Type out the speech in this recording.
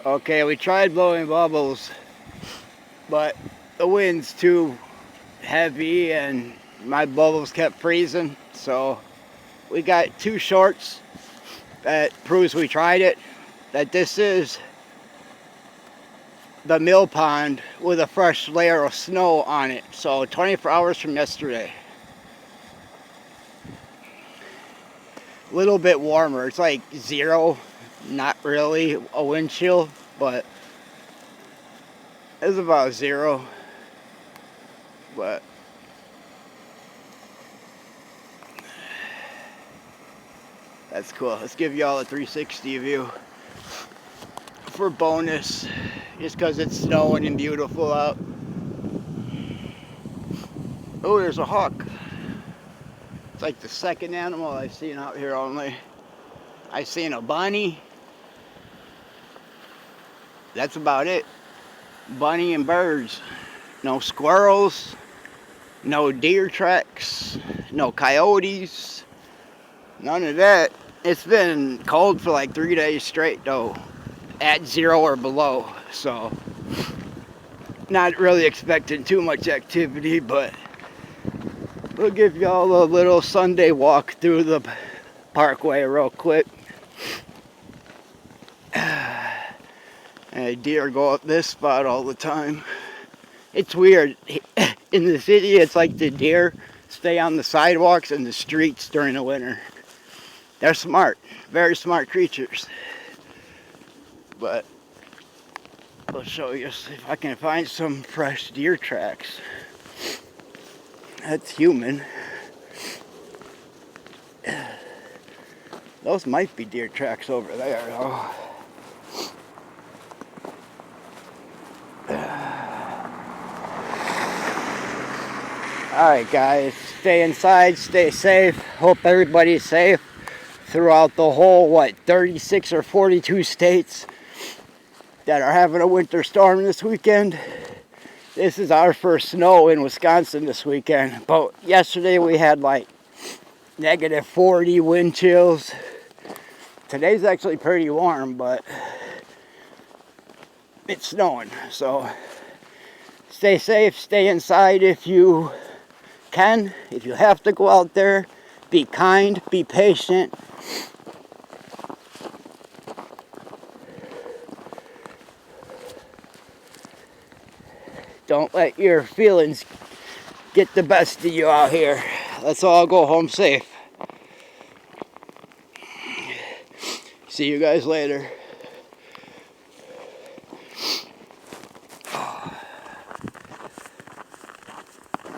Okay, we tried blowing bubbles, but the wind's too heavy and my bubbles kept freezing. So we got 2 shorts that proves we tried it. That this is the mill pond with a fresh layer of snow on it. So 24 hours from yesterday. A little bit warmer. It's like 0, not really a wind chill, but it's about 0. But that's cool. Let's give y'all a 360 view for bonus, just because it's snowing and beautiful out. Oh, there's a hawk. It's like the second animal I've seen out here only. I've seen a bunny. That's about it. Bunny and birds. No squirrels. No deer tracks. No coyotes. None of that. It's been cold for like 3 days straight though. At 0 or below. So not really expecting too much activity, but we'll give y'all a little Sunday walk through the parkway real quick. And deer go up this spot all the time. It's weird. In the city, it's like the deer stay on the sidewalks and the streets during the winter. They're smart. Very smart creatures. But I'll show you if I can find some fresh deer tracks. That's human. Those might be deer tracks over there, though. Alright guys, stay inside, stay safe. Hope everybody's safe throughout the whole, 36 or 42 states that are having a winter storm this weekend. This is our first snow in Wisconsin this weekend. But yesterday we had like negative 40 wind chills. Today's actually pretty warm, but it's snowing. So stay safe, stay inside if you can. If you have to go out there, be kind, be patient. Don't let your feelings get the best of you out here. Let's all go home safe. See you guys later.